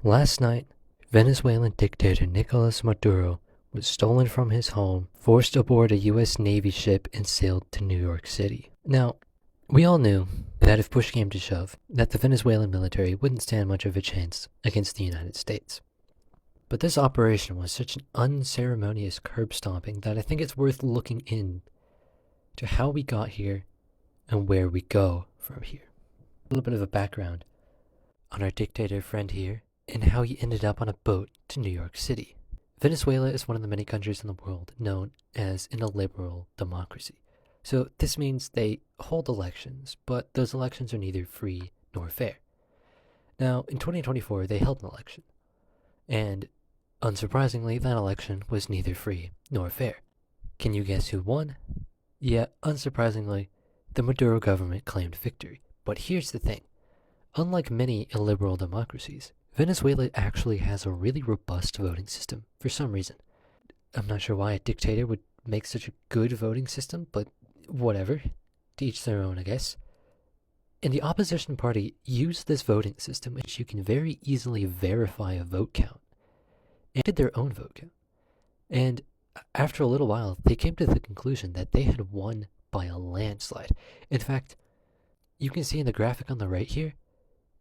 Last night, Venezuelan dictator Nicolás Maduro was stolen from his home, forced aboard a U.S. Navy ship, and sailed to New York City. Now, we all knew that if push came to shove, that the Venezuelan military wouldn't stand much of a chance against the United States. But this operation was such an unceremonious curb stomping that I think it's worth looking in to how we got here and where we go from here. A little bit of a background on our dictator friend here and how he ended up on a boat to New York City. Venezuela is one of the many countries in the world known as an illiberal democracy. So this means they hold elections, but those elections are neither free nor fair. Now, in 2024, they held an election, and unsurprisingly, that election was neither free nor fair. Can you guess who won? Yeah, unsurprisingly, the Maduro government claimed victory. But here's the thing. Unlike many illiberal democracies, Venezuela actually has a really robust voting system for some reason. I'm not sure why a dictator would make such a good voting system, but whatever. To each their own, I guess. And the opposition party used this voting system, which you can very easily verify a vote count, and did their own vote count. And after a little while, they came to the conclusion that they had won by a landslide. In fact, you can see in the graphic on the right here,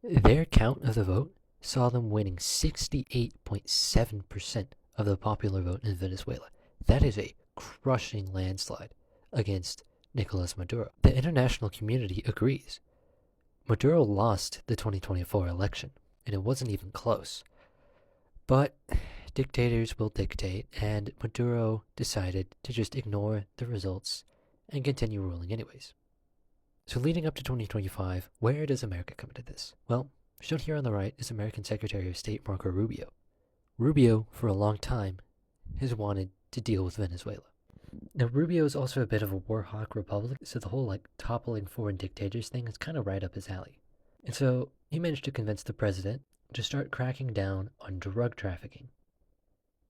their count of the vote saw them winning 68.7% of the popular vote in Venezuela. That is a crushing landslide against Nicolás Maduro. The international community agrees. Maduro lost the 2024 election, and it wasn't even close. But dictators will dictate, and Maduro decided to just ignore the results and continue ruling anyways. So leading up to 2025, where does America come into this? Well, shown here on the right is American Secretary of State Marco Rubio. Rubio, for a long time, has wanted to deal with Venezuela. Now, Rubio is also a bit of a war hawk Republican, so the whole toppling foreign dictators thing is kind of right up his alley. And so he managed to convince the president to start cracking down on drug trafficking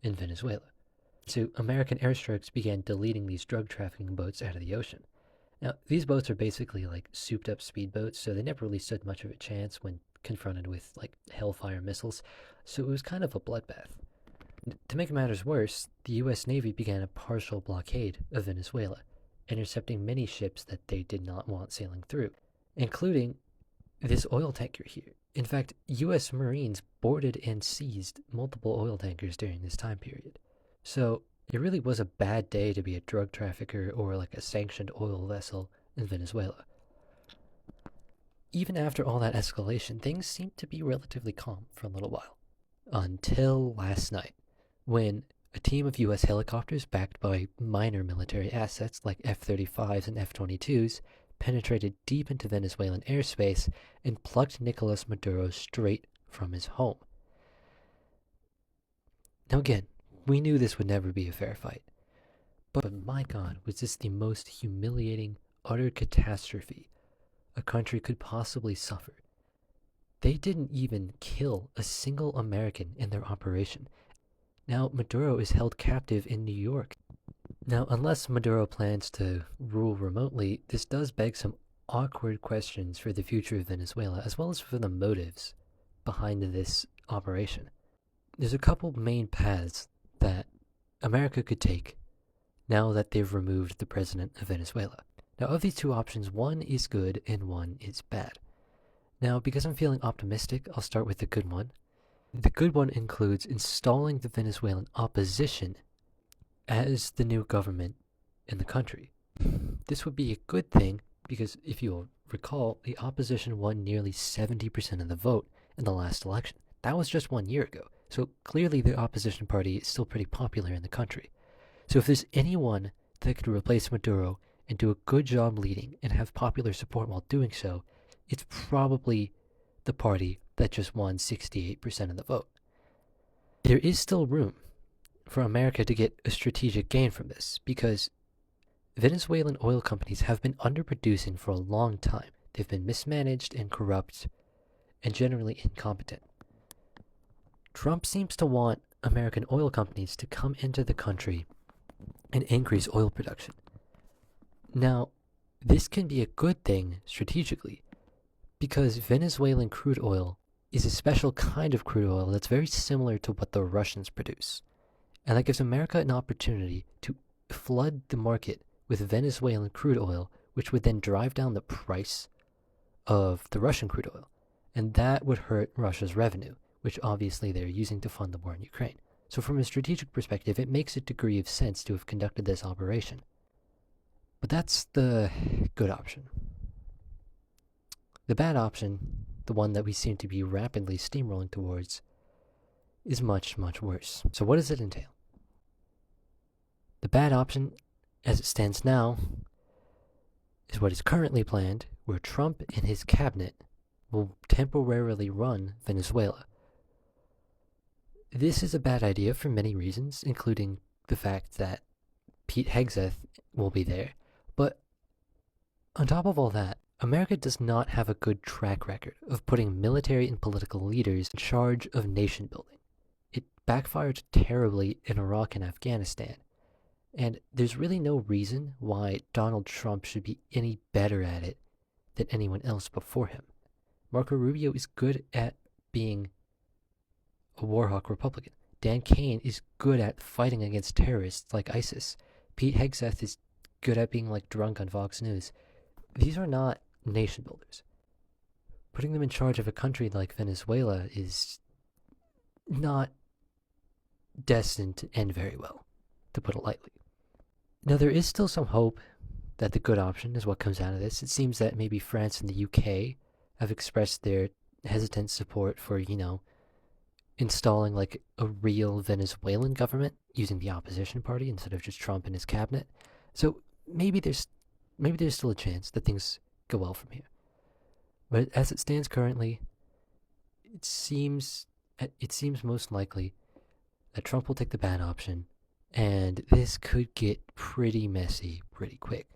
in Venezuela. So American airstrikes began deleting these drug trafficking boats out of the ocean. Now, these boats are basically souped up speedboats, so they never really stood much of a chance when confronted with Hellfire missiles, so it was kind of a bloodbath. To make matters worse, the U.S. Navy began a partial blockade of Venezuela, intercepting many ships that they did not want sailing through, including this oil tanker here. In fact, U.S. Marines boarded and seized multiple oil tankers during this time period. So it really was a bad day to be a drug trafficker or a sanctioned oil vessel in Venezuela. Even after all that escalation, things seemed to be relatively calm for a little while. Until last night, when a team of U.S. helicopters backed by minor military assets like F-35s and F-22s penetrated deep into Venezuelan airspace and plucked Nicolás Maduro straight from his home. Now again, we knew this would never be a fair fight. But my God, was this the most humiliating, utter catastrophe a country could possibly suffer. They didn't even kill a single American in their operation. Now Maduro is held captive in New York. Now, unless Maduro plans to rule remotely, this does beg some awkward questions for the future of Venezuela, as well as for the motives behind this operation. There's a couple main paths that America could take now that they've removed the president of Venezuela. Now, of these two options, one is good and one is bad. Now, because I'm feeling optimistic, I'll start with the good one. The good one includes installing the Venezuelan opposition as the new government in the country. This would be a good thing because, if you'll recall, the opposition won nearly 70% of the vote in the last election. That was just 1 year ago. So clearly the opposition party is still pretty popular in the country. So if there's anyone that could replace Maduro and do a good job leading and have popular support while doing so, it's probably the party that just won 68% of the vote. There is still room for America to get a strategic gain from this because Venezuelan oil companies have been underproducing for a long time. They've been mismanaged and corrupt and generally incompetent. Trump seems to want American oil companies to come into the country and increase oil production. Now, this can be a good thing strategically because Venezuelan crude oil is a special kind of crude oil that's very similar to what the Russians produce. And that gives America an opportunity to flood the market with Venezuelan crude oil, which would then drive down the price of the Russian crude oil. And that would hurt Russia's revenue, which obviously they're using to fund the war in Ukraine. So from a strategic perspective, it makes a degree of sense to have conducted this operation. But that's the good option. The bad option, the one that we seem to be rapidly steamrolling towards, is much, much worse. So what does it entail? The bad option, as it stands now, is what is currently planned, where Trump and his cabinet will temporarily run Venezuela. This is a bad idea for many reasons, including the fact that Pete Hegseth will be there. But on top of all that, America does not have a good track record of putting military and political leaders in charge of nation building. It backfired terribly in Iraq and Afghanistan, and there's really no reason why Donald Trump should be any better at it than anyone else before him. Marco Rubio is good at being a warhawk Republican. Dan Cain is good at fighting against terrorists like ISIS. Pete Hegseth is good at being like drunk on Fox News. These are not nation builders. Putting them in charge of a country like Venezuela is not destined to end very well, to put it lightly. Now, there is still some hope that the good option is what comes out of this. It seems that maybe France and the UK have expressed their hesitant support for, installing like a real Venezuelan government using the opposition party instead of just Trump and his cabinet. So maybe there's still a chance that things go well from here. But as it stands currently, it seems most likely that Trump will take the bad option, and this could get pretty messy pretty quick.